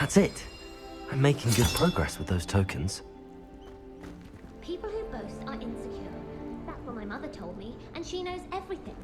That's it. I'm making good progress with those tokens. People who boast are insecure. That's what my mother told me, and she knows everything.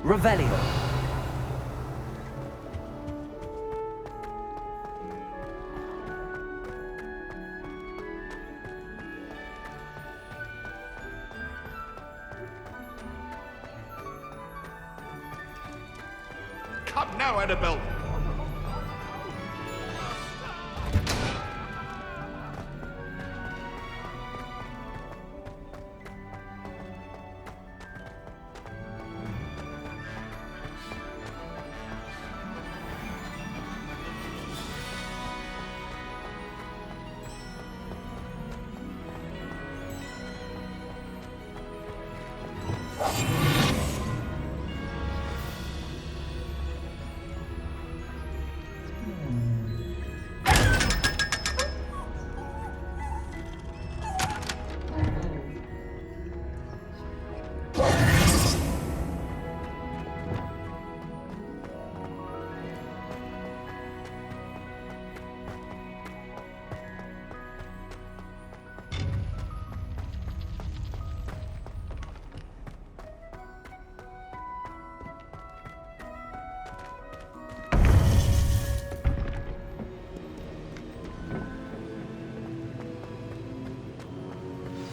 Revelio. Come now, Annabelle!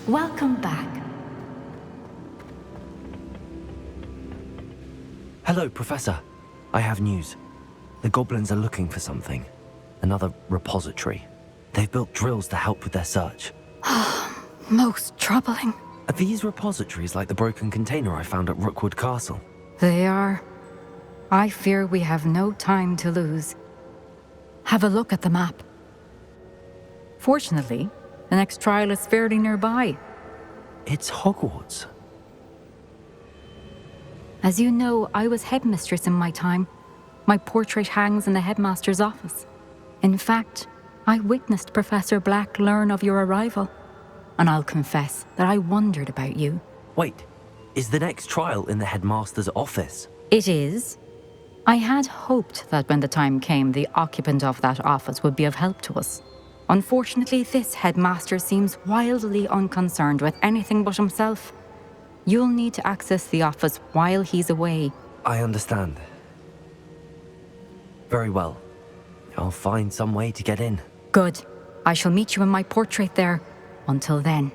Welcome back. Hello, Professor. I have news. The goblins are looking for something. Another repository. They've built drills to help with their search. Most troubling. Are these repositories like the broken container I found at Rookwood Castle? They are. I fear we have no time to lose. Have a look at the map. Fortunately, the next trial is fairly nearby. It's Hogwarts. As you know, I was headmistress in my time. My portrait hangs in the headmaster's office. In fact, I witnessed Professor Black learn of your arrival. And I'll confess that I wondered about you. Wait, is the next trial in the headmaster's office? It is. I had hoped that when the time came, the occupant of that office would be of help to us. Unfortunately, this headmaster seems wildly unconcerned with anything but himself. You'll need to access the office while he's away. I understand. Very well. I'll find some way to get in. Good. I shall meet you in my portrait there. Until then.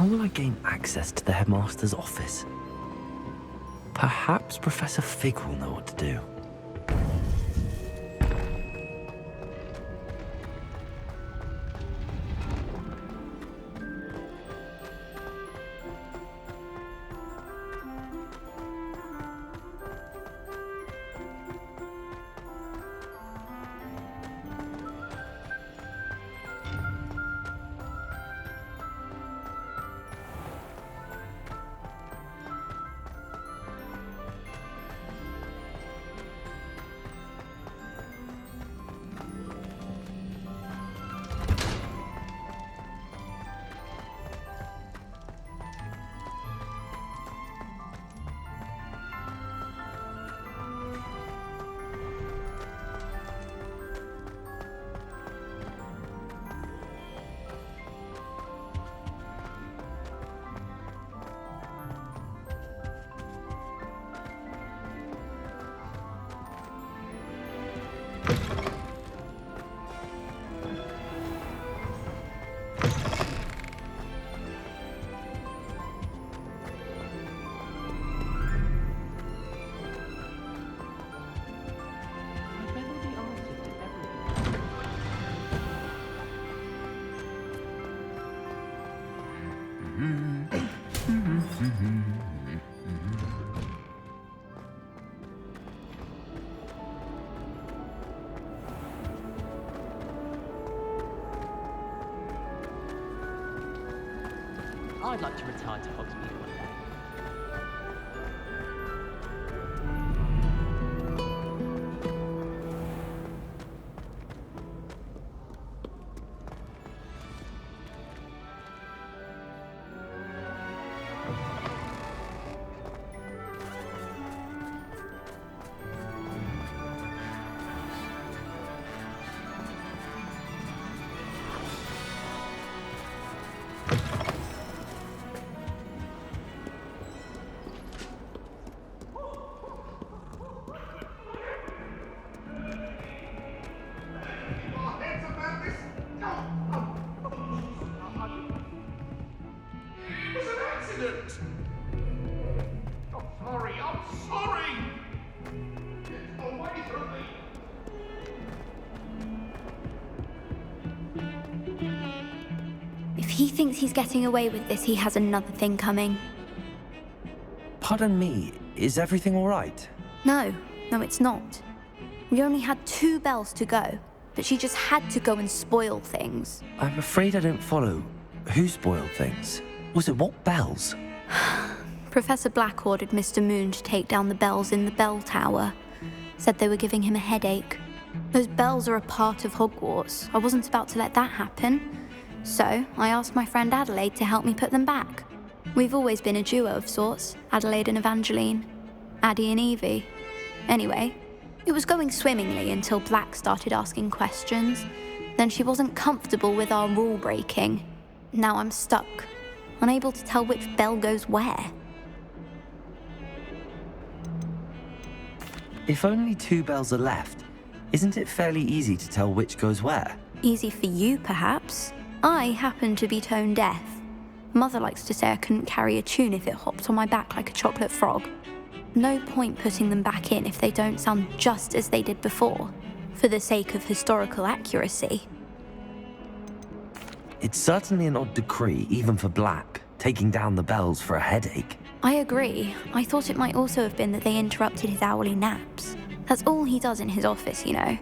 how will I gain access to the headmaster's office? Perhaps Professor Fig will know what to do. I'd like to retire to Hogsmeade one day. If he thinks he's getting away with this, he has another thing coming. Pardon me, is everything all right? No, it's not. We only had 2 bells to go, but she just had to go and spoil things. I'm afraid I don't follow. Who spoiled things? Was it what bells? Professor Black ordered Mr. Moon to take down the bells in the bell tower. Said they were giving him a headache. Those bells are a part of Hogwarts. I wasn't about to let that happen. So I asked my friend Adelaide to help me put them back. We've always been a duo of sorts, Adelaide and Evangeline. Addie and Evie. Anyway, it was going swimmingly until Black started asking questions. Then she wasn't comfortable with our rule breaking. Now I'm stuck, unable to tell which bell goes where. If only 2 bells are left, isn't it fairly easy to tell which goes where? Easy for you, perhaps. I happen to be tone deaf. Mother likes to say I couldn't carry a tune if it hopped on my back like a chocolate frog. No point putting them back in if they don't sound just as they did before, for the sake of historical accuracy. It's certainly an odd decree, even for Black, taking down the bells for a headache. I agree. I thought it might also have been that they interrupted his hourly naps. That's all he does in his office, you know.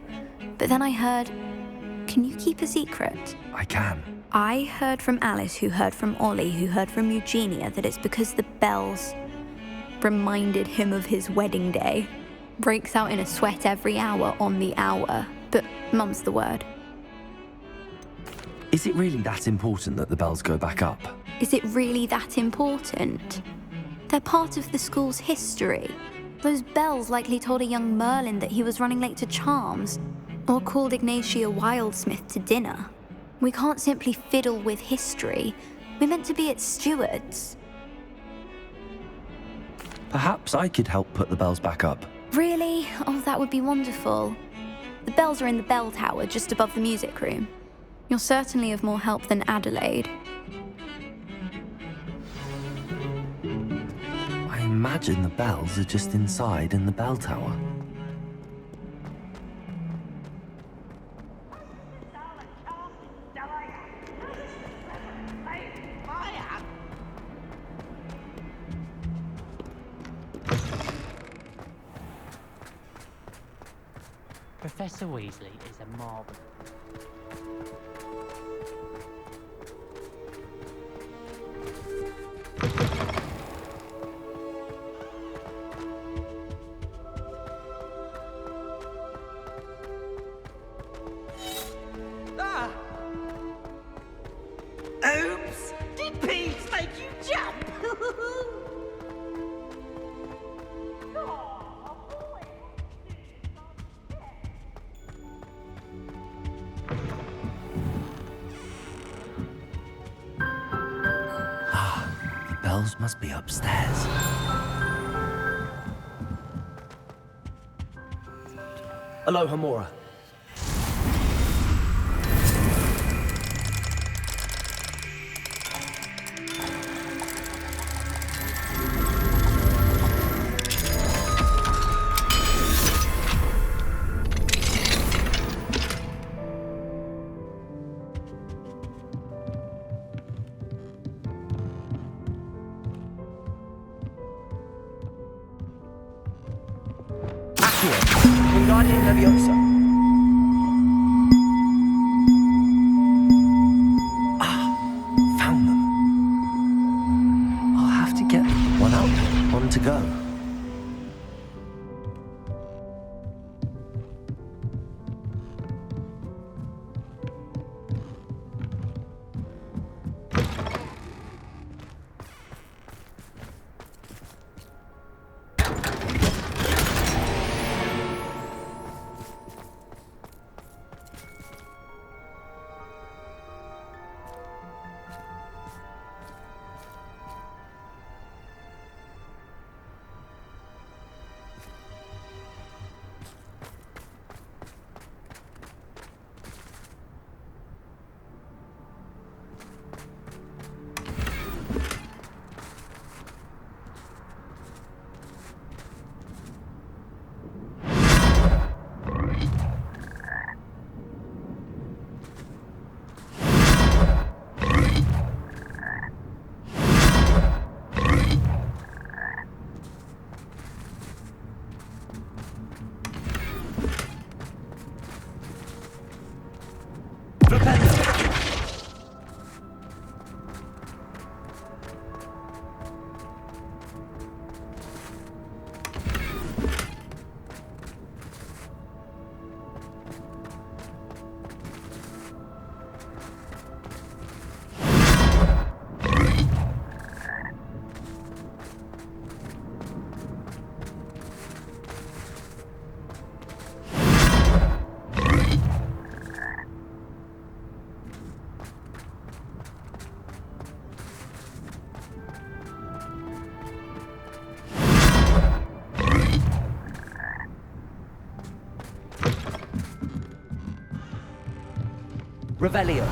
But then I heard... Can you keep a secret? I can. I heard from Alice, who heard from Ollie, who heard from Eugenia, that it's because the bells reminded him of his wedding day. Breaks out in a sweat every hour on the hour, but mum's the word. Is it really that important that the bells go back up? Is it really that important? They're part of the school's history. Those bells likely told a young Merlin that he was running late to Charms, or called Ignatia Wildsmith to dinner. We can't simply fiddle with history. We're meant to be its stewards. Perhaps I could help put the bells back up. Really? Oh, that would be wonderful. The bells are in the bell tower just above the music room. You're certainly of more help than Adelaide. imagine the bells are just inside in the bell tower. Professor Weasley is a marvel. Ah! Oops! Did Pete make you jump? The bells must be upstairs. Aloha, Mora. Wingardium Leviosa. Found them. I'll have to get one out. On to go. Revelio.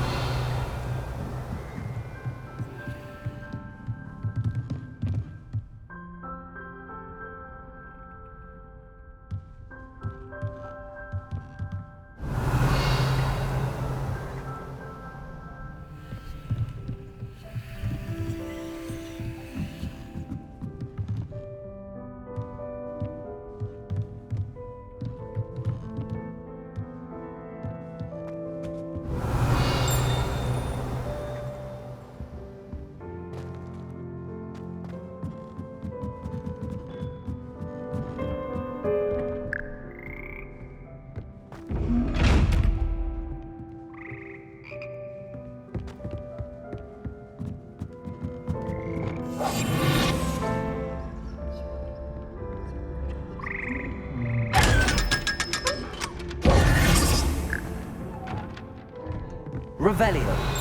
Revelio.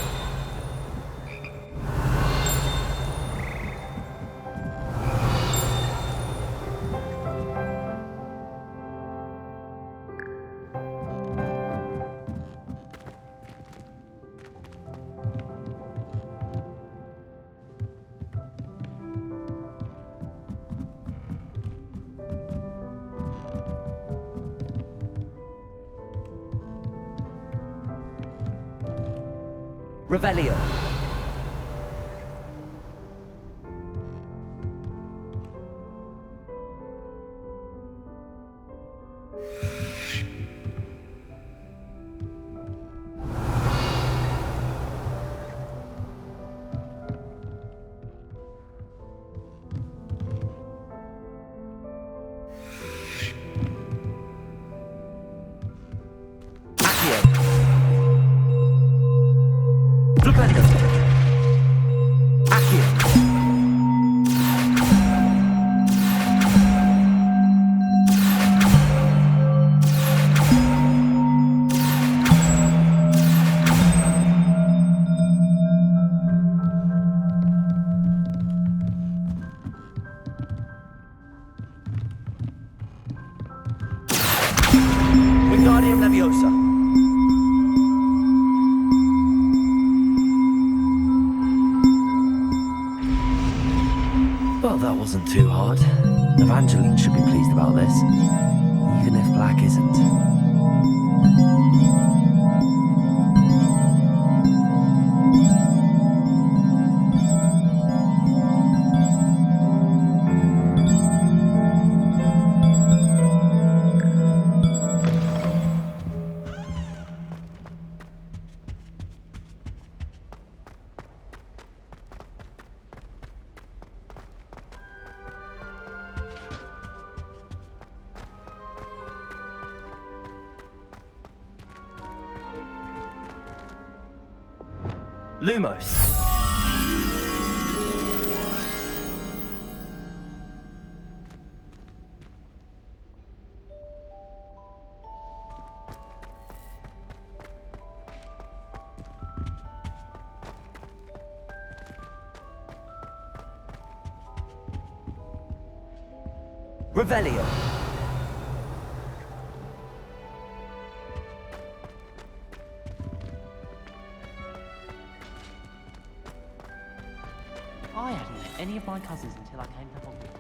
Revelio. Flipendo. Accio. Wingardium Leviosa. Well, that wasn't too hard. Evangeline should be pleased about this, even if Black isn't. Lumos. Revelio. I hadn't met any of my cousins until I came to Hogwarts.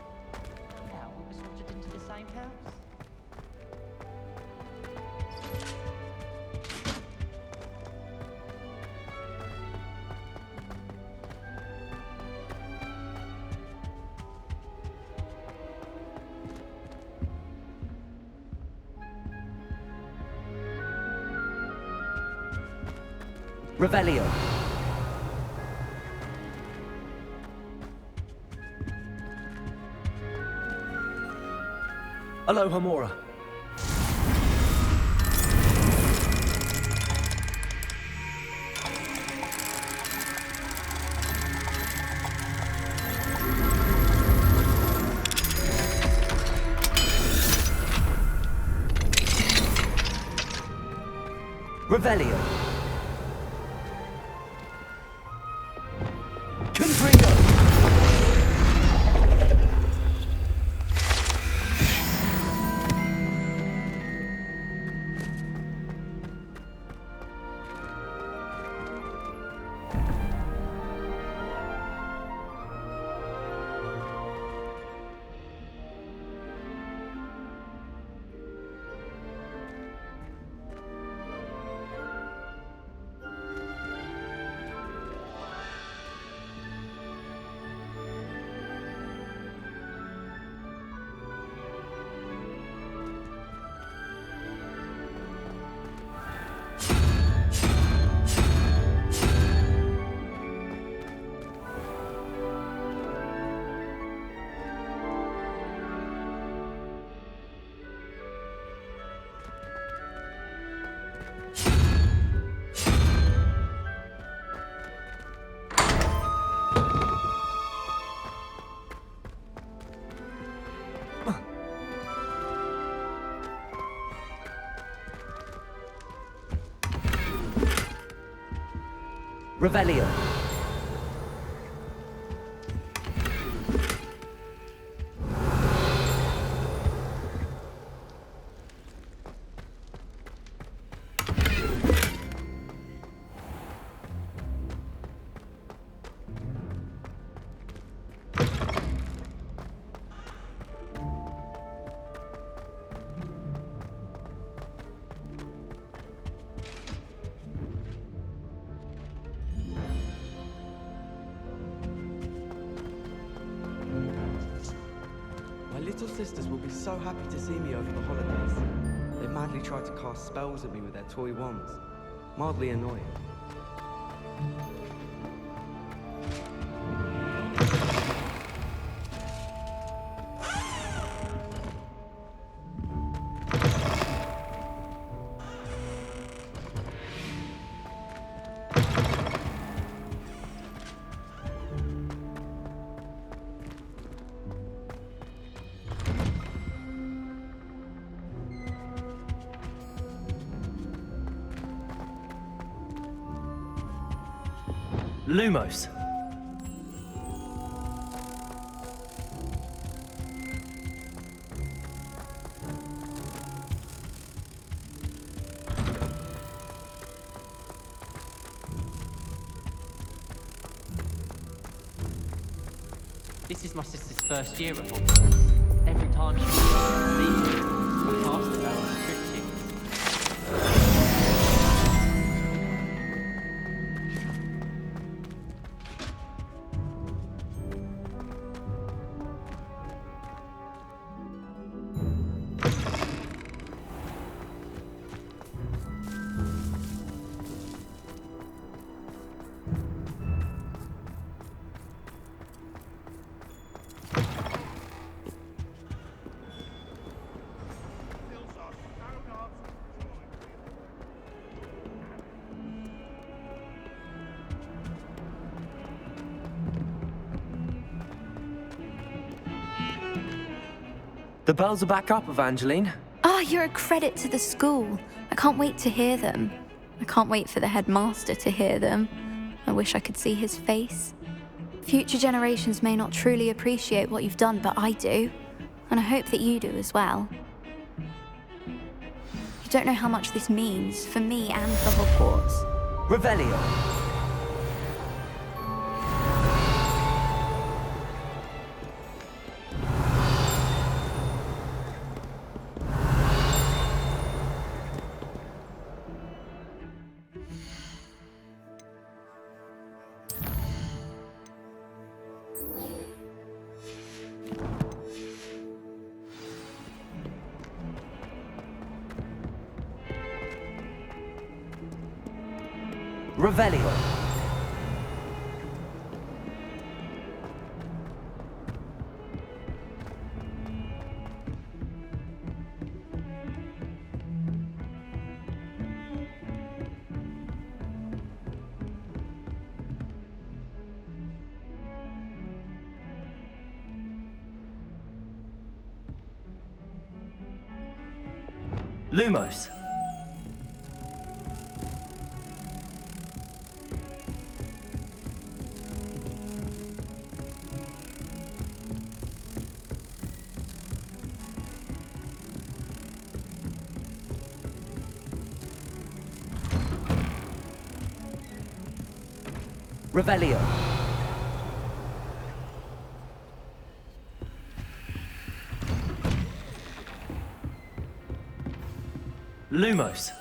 Now we were slotted into the same house. Revelio. Aloha Mora. Revelio. Confringo. Revelio. sisters will be so happy to see me over the holidays. They madly try to cast spells at me with their toy wands. Mildly annoying. Lumos. This is my sister's first year at Hogwarts. Every time she leaves, I cast a spell on the cryptids. The bells are back up, Evangeline. Oh, you're a credit to the school. I can't wait to hear them. I can't wait for the headmaster to hear them. I wish I could see his face. Future generations may not truly appreciate what you've done, but I do. And I hope that you do as well. You don't know how much this means for me and for Hogwarts. Revelio. Revelio. Lumos. Revelio. Lumos.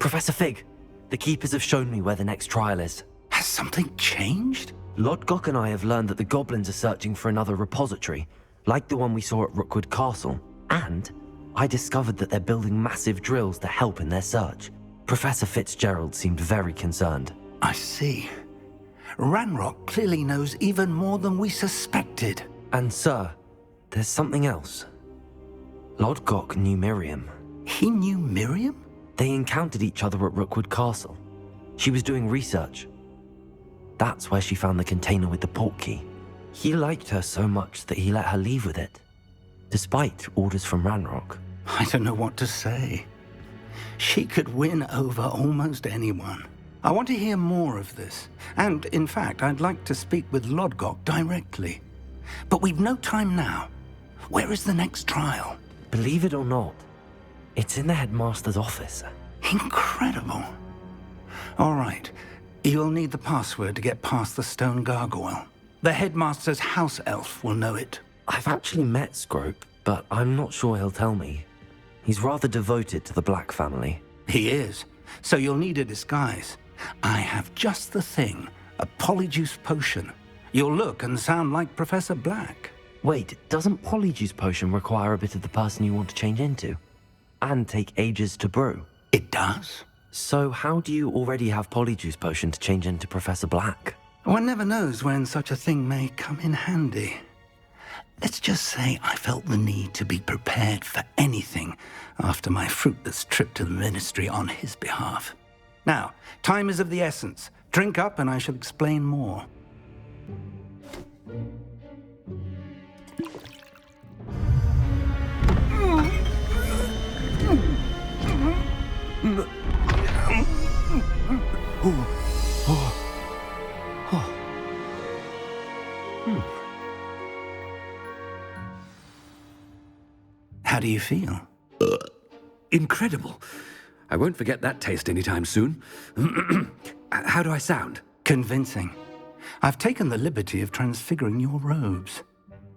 Professor Fig, the Keepers have shown me where the next trial is. Has something changed? Lord Gok and I have learned that the goblins are searching for another repository, like the one we saw at Rookwood Castle. And I discovered that they're building massive drills to help in their search. Professor Fitzgerald seemed very concerned. I see. Ranrock clearly knows even more than we suspected. And sir, there's something else. Lodgok knew Miriam. He knew Miriam? They encountered each other at Rookwood Castle. She was doing research. That's where she found the container with the portkey. He liked her so much that he let her leave with it, despite orders from Ranrock. I don't know what to say. She could win over almost anyone. I want to hear more of this. And, in fact, I'd like to speak with Lodgok directly. But we've no time now. Where is the next trial? Believe it or not, it's in the headmaster's office. Incredible. All right. You'll need the password to get past the stone gargoyle. The headmaster's house elf will know it. I've actually met Scrope, but I'm not sure he'll tell me. He's rather devoted to the Black family. He is. So you'll need a disguise. I have just the thing. A polyjuice potion. You'll look and sound like Professor Black. Wait, doesn't Polyjuice Potion require a bit of the person you want to change into? And take ages to brew? It does? So how do you already have Polyjuice Potion to change into Professor Black? One never knows when such a thing may come in handy. Let's just say I felt the need to be prepared for anything after my fruitless trip to the ministry on his behalf. Now, time is of the essence. Drink up and I shall explain more. How do you feel? Incredible. I won't forget that taste anytime soon. How do I sound? Convincing. I've taken the liberty of transfiguring your robes.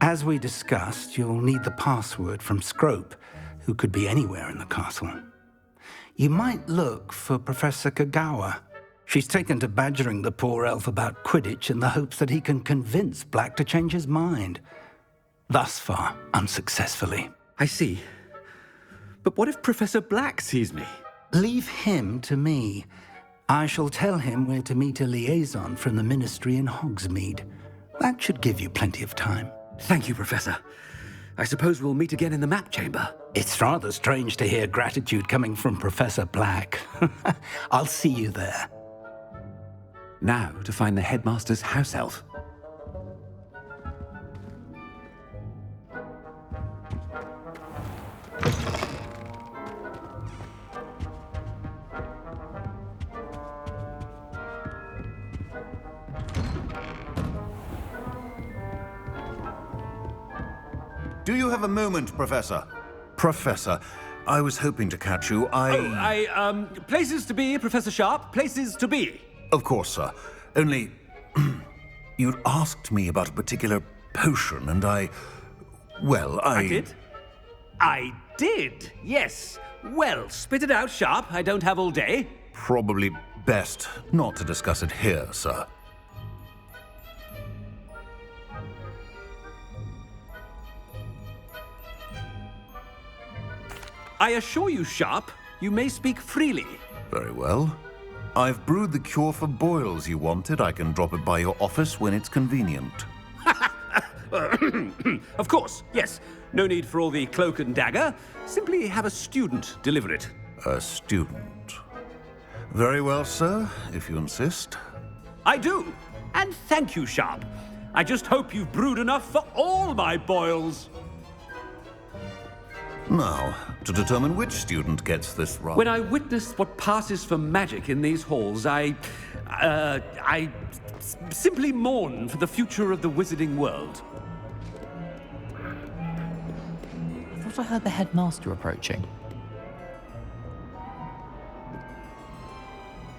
As we discussed, you'll need the password from Scrope, who could be anywhere in the castle. You might look for Professor Kagawa. She's taken to badgering the poor elf about Quidditch in the hopes that he can convince Black to change his mind. Thus far, unsuccessfully. I see. But what if Professor Black sees me? Leave him to me. I shall tell him where to meet a liaison from the ministry in Hogsmeade. That should give you plenty of time. Thank you, Professor. I suppose we'll meet again in the map chamber. It's rather strange to hear gratitude coming from Professor Black. I'll see you there. Now to find the headmaster's house elf. Do you have a moment, Professor? Professor, I was hoping to catch you. Places to be, Professor Sharp. Places to be. Of course, sir. Only, you'd asked me about a particular potion, and I did? I did, yes. Well, spit it out, Sharp. I don't have all day. Probably best not to discuss it here, sir. I assure you, Sharp, you may speak freely. Very well. I've brewed the cure for boils you wanted. I can drop it by your office when it's convenient. Of course, yes. No need for all the cloak and dagger. Simply have a student deliver it. A student. Very well, sir, if you insist. I do. And thank you, Sharp. I just hope you've brewed enough for all my boils. Now, to determine which student gets this right. When I witness what passes for magic in these halls, I simply mourn for the future of the wizarding world. I thought I heard the headmaster approaching.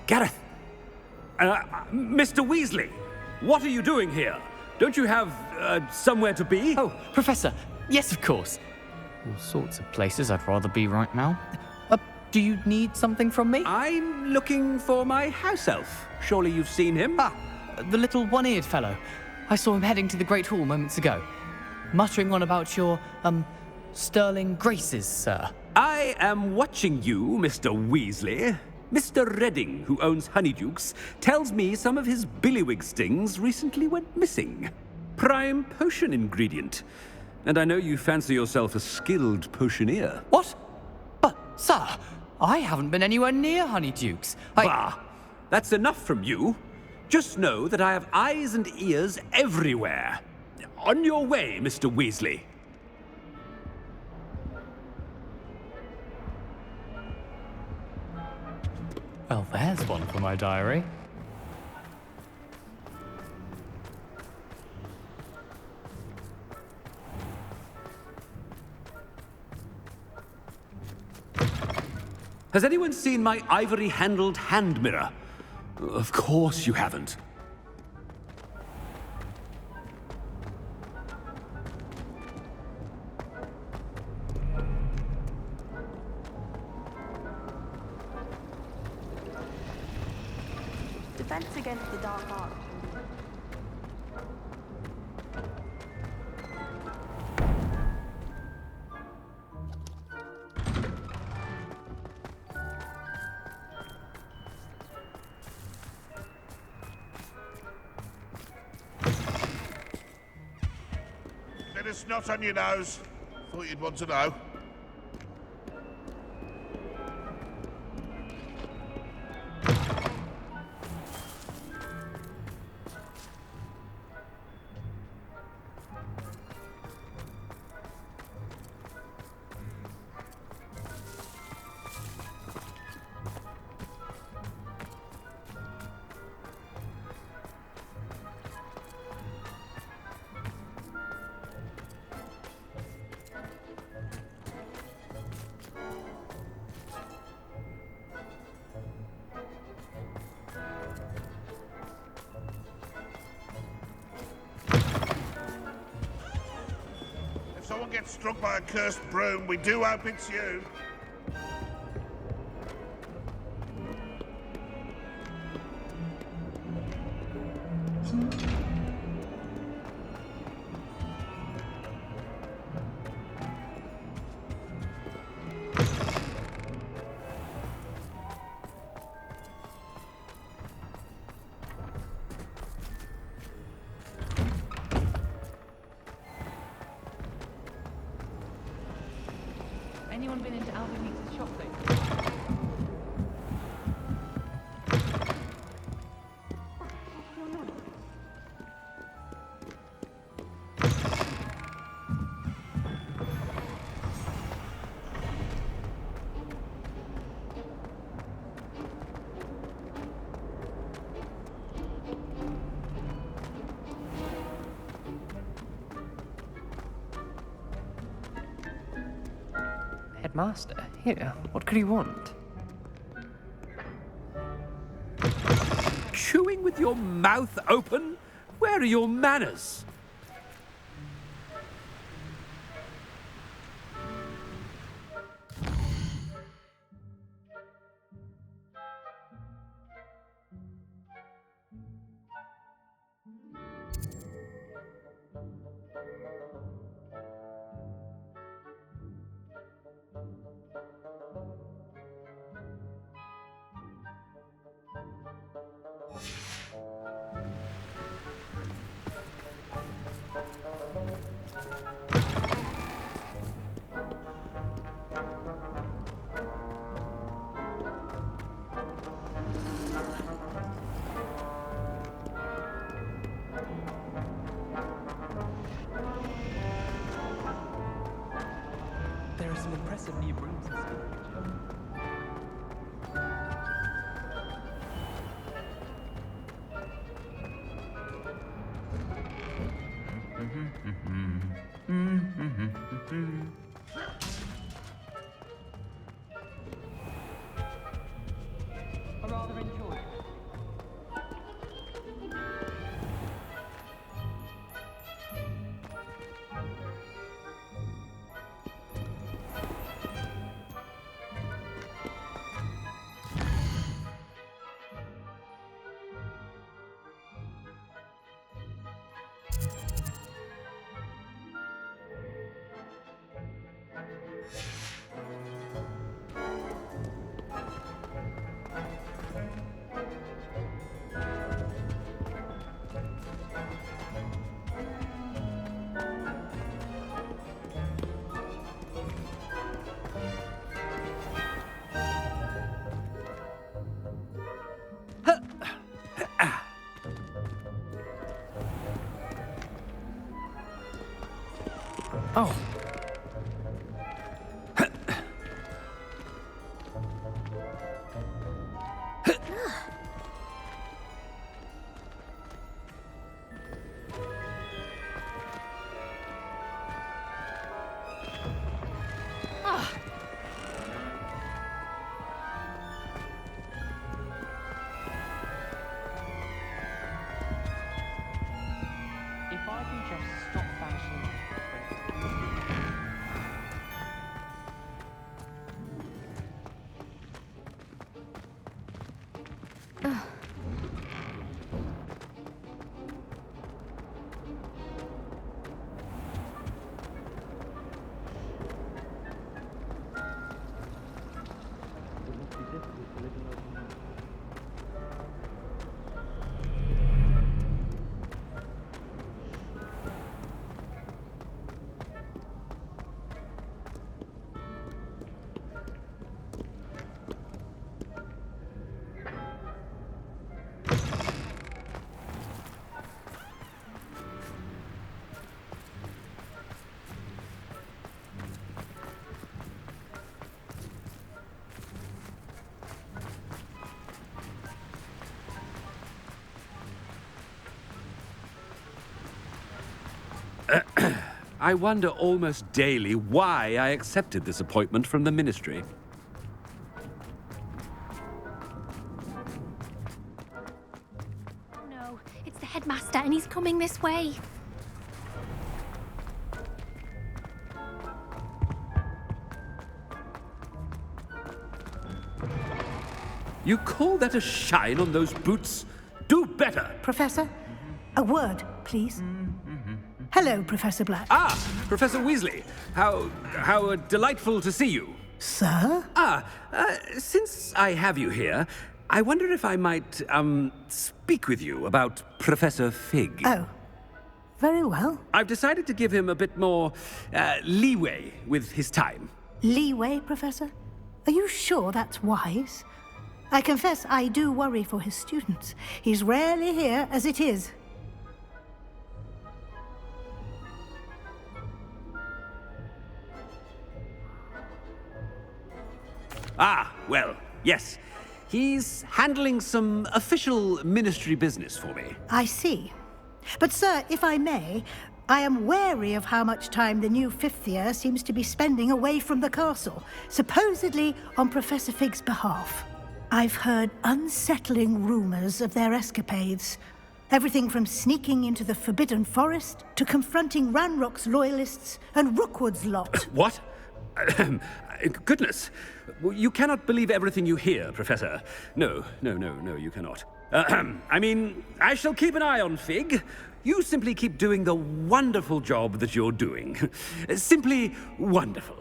Gareth! Mr. Weasley, what are you doing here? Don't you have, somewhere to be? Oh, Professor, yes, of course. All sorts of places I'd rather be right now. Do you need something from me? I'm looking for my house elf. Surely you've seen him? The little one-eared fellow. I saw him heading to the Great Hall moments ago. muttering on about your, sterling graces, sir? I am watching you, Mr. Weasley. Mr. Redding, who owns Honeydukes, tells me some of his billywig stings recently went missing. Prime potion ingredient. And I know you fancy yourself a skilled potioneer. What? But, sir, I haven't been anywhere near Honeydukes. Bah! That's enough from you. Just know that I have eyes and ears everywhere. On your way, Mr. Weasley. Well, there's one for my diary. Has anyone seen my ivory-handled hand mirror? Of course you haven't. Defense against the dark art. Bit of snot on your nose. Thought you'd want to know. If someone gets struck by a cursed broom, we do hope it's you. Anyone been into Alvin Meeks' shop lately? Headmaster, here, what could he want? Chewing with your mouth open? Where are your manners? There are some impressive new brooms in storage. I rather enjoy it. Oh. If I can just stop bashing I wonder almost daily why I accepted this appointment from the Ministry. No, it's the headmaster and he's coming this way. You call that a shine on those boots? Do better! Professor, a word, please. Hello, Professor Black. Ah, Professor Weasley. How delightful to see you. Sir? Since I have you here, I wonder if I might, speak with you about Professor Fig. Oh, very well. I've decided to give him a bit more, leeway with his time. Leeway, Professor? Are you sure that's wise? I confess I do worry for his students. He's rarely here as it is. Ah, well, yes. He's handling some official ministry business for me. I see. But, sir, if I may, I am wary of how much time the new fifth year seems to be spending away from the castle, supposedly on Professor Fig's behalf. I've heard unsettling rumors of their escapades. Everything from sneaking into the Forbidden Forest to confronting Ranrock's loyalists and Rookwood's lot. What? Goodness. You cannot believe everything you hear, Professor. No, you cannot. I mean, I shall keep an eye on Fig. You simply keep doing the wonderful job that you're doing. Simply wonderful.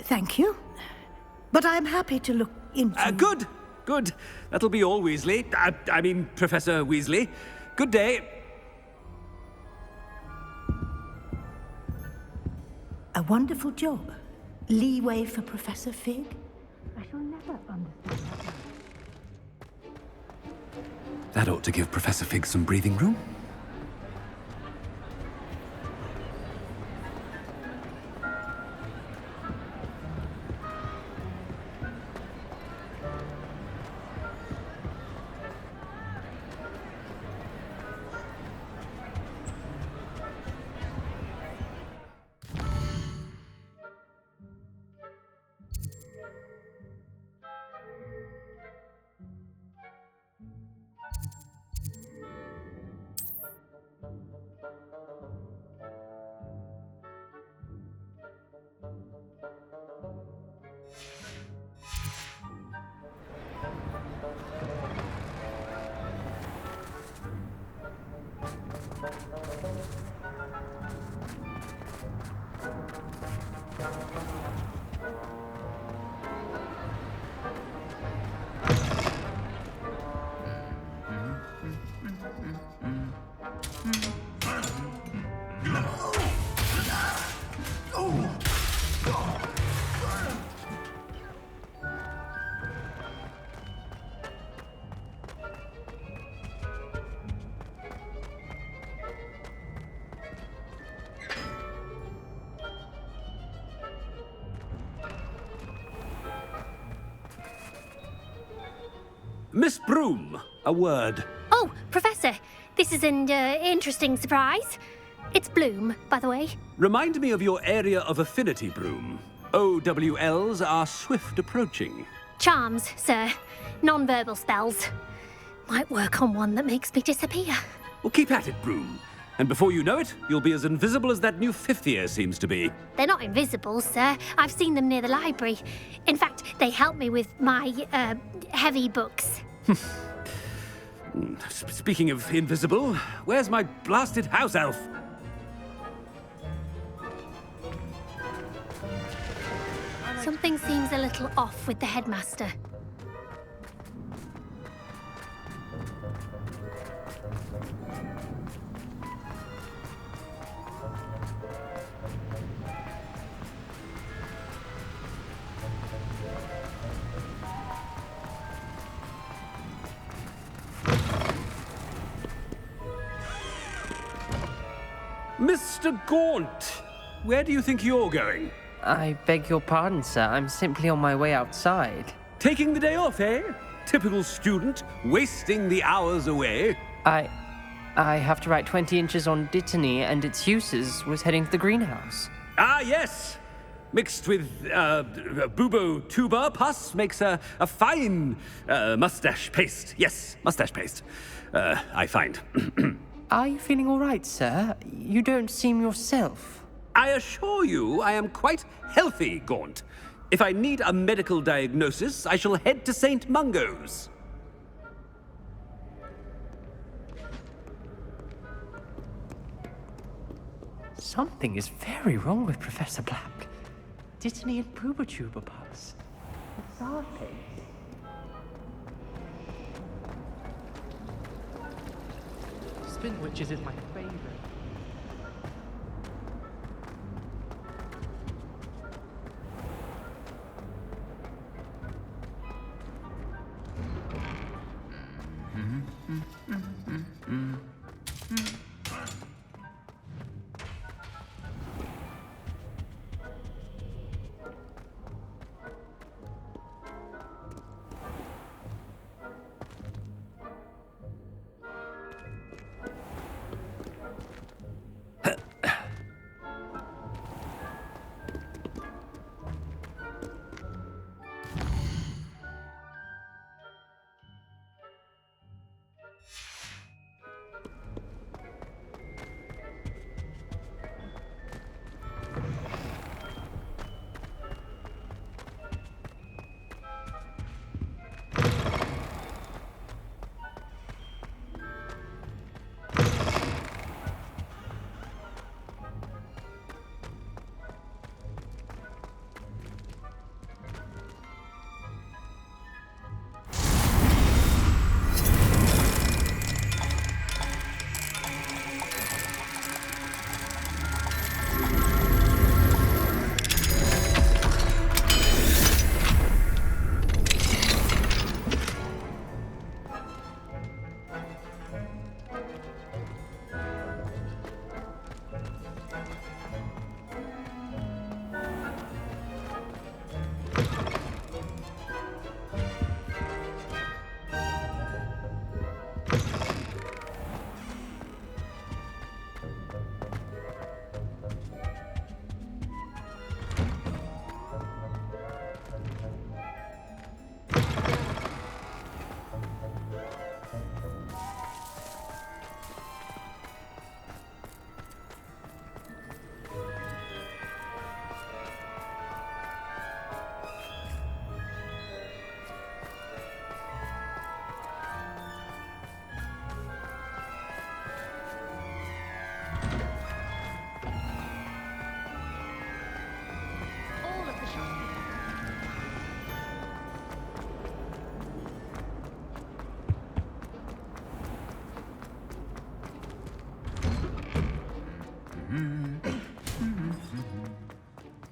Thank you. But I'm happy to look into... Good. That'll be all, Weasley. I mean, Professor Weasley. Good day. A wonderful job. Leeway for Professor Fig? I shall never understand that. That ought to give Professor Fig some breathing room. Miss Broom, a word. Oh, Professor, this is an interesting surprise. It's Bloom, by the way. Remind me of your area of affinity, Broom. OWLs are swift approaching. Charms, sir. Non-verbal spells. Might work on one that makes me disappear. Well, keep at it, Broom. And before you know it, you'll be as invisible as that new fifth year seems to be. They're not invisible, sir. I've seen them near the library. In fact, they help me with my, heavy books. Speaking of invisible, where's my blasted house elf? Something seems a little off with the headmaster. Mr. Gaunt, where do you think you're going? I beg your pardon, sir. I'm simply on my way outside. Taking the day off, eh? Typical student, wasting the hours away. I have to write 20 inches on Dittany and its uses. Was heading to the greenhouse. Ah, yes! Mixed with bubo tuber pus makes a fine mustache paste. Yes, mustache paste. I find. Are you feeling all right, sir? You don't seem yourself. I assure you I am quite healthy, Gaunt. If I need a medical diagnosis, I shall head to St. Mungo's. Something is very wrong with Professor Black. Dittany and Pubertuber pus. Bizarre things. Spinwitches is my favorite.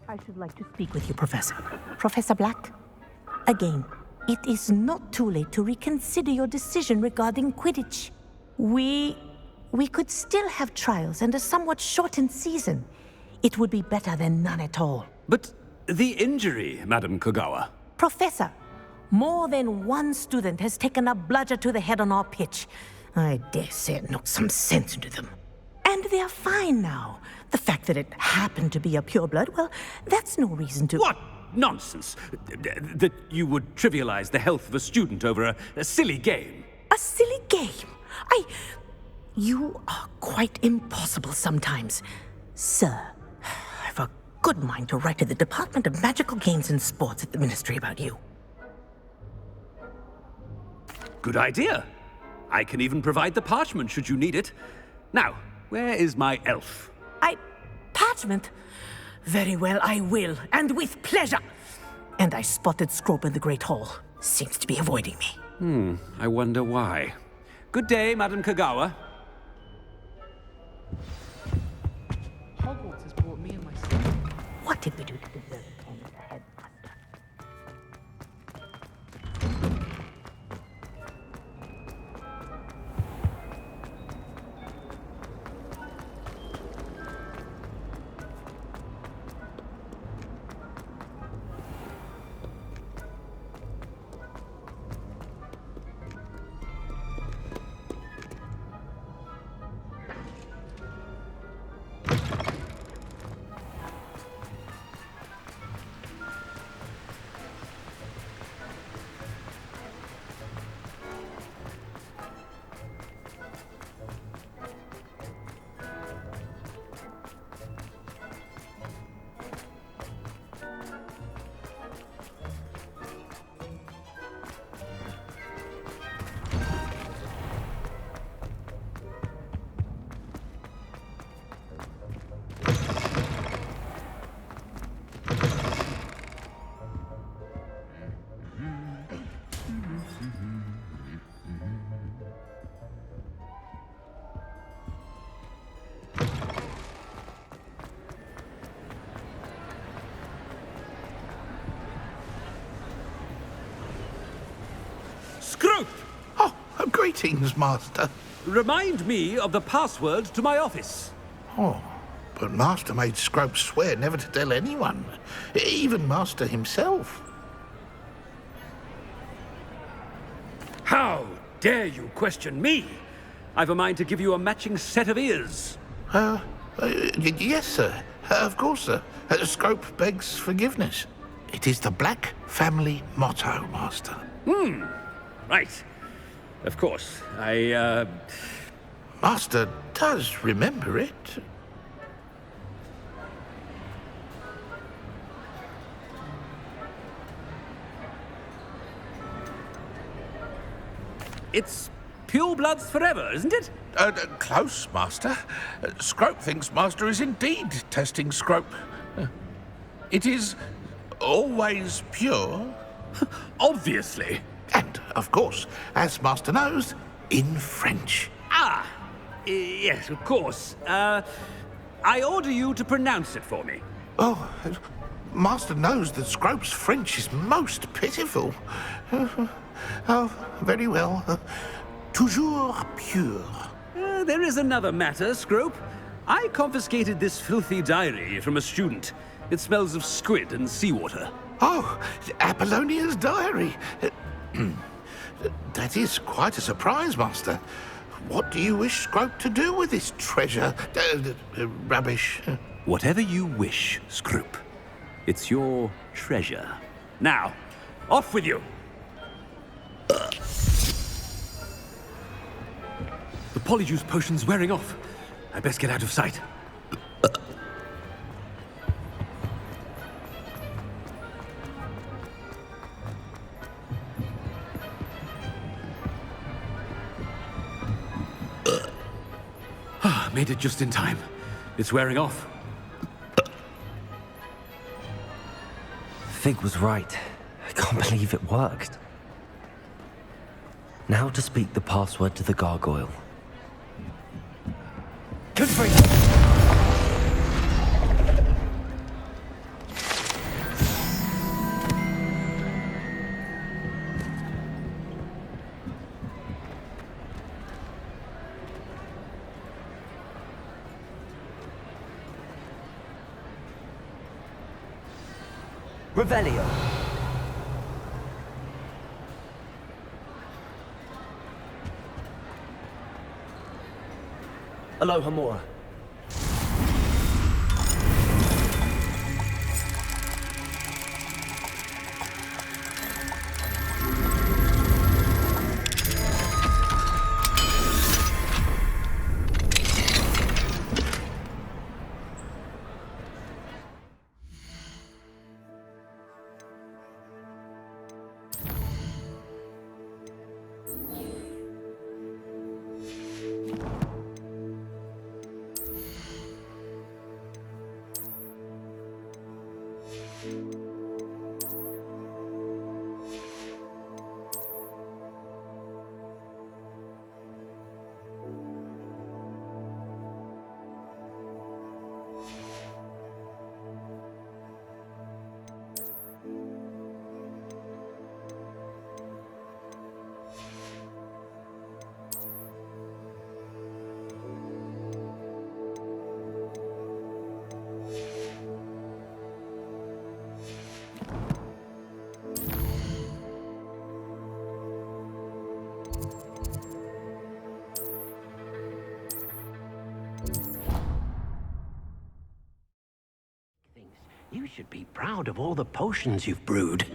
I should like to speak with you, Professor. Professor Black, again, it is not too late to reconsider your decision regarding Quidditch. We could still have trials and a somewhat shortened season. It would be better than none at all. But the injury, Madam Kogawa. Professor, More than one student has taken a bludger to the head on our pitch. I dare say it knocked some sense into them. And they're fine now. The fact that it happened to be a pureblood, well, that's no reason to... What nonsense! That you would trivialize the health of a student over a silly game. A silly game? You are quite impossible sometimes. Sir, I've a good mind to write to the Department of Magical Games and Sports at the Ministry about you. Good idea. I can even provide the parchment should you need it. Now, where is my elf? Parchment? Very well, I will, and with pleasure. And I spotted Scrope in the Great Hall. Seems to be avoiding me. I wonder why. Good day, Madam Kagawa. Hogwarts has brought me and my sister. What did we do to deserve a pen with a headmaster? Scrope! Oh, greetings, Master. Remind me of the password to my office. Oh, but Master made Scrope swear never to tell anyone, even Master himself. How dare you question me? I've a mind to give you a matching set of ears. Yes, sir. Of course, sir. Scrope begs forgiveness. It is the Black family motto, Master. Right. Of course. Master does remember it. It's purebloods forever, isn't it? Close, Master. Scrope thinks Master is indeed testing Scrope. It is always pure. Obviously. And, of course, as Master knows, in French. Yes, of course. I order you to pronounce it for me. Oh, Master knows that Scrope's French is most pitiful. Oh, very well. Toujours pure. There is another matter, Scrope. I confiscated this filthy diary from a student. It smells of squid and seawater. Oh, Apollonia's diary. That is quite a surprise, Master. What do you wish Scrope to do with this treasure? Rubbish. Whatever you wish, Scrope. It's your treasure. Now, off with you! The polyjuice potion's wearing off. I best get out of sight. Made it just in time. It's wearing off. Fig was right. I can't believe it worked. Now to speak the password to the gargoyle. Good for you. Revelio. Aloha Mora. You should be proud of all the potions you've brewed.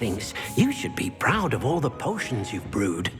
savings. You should be proud of all the potions you've brewed.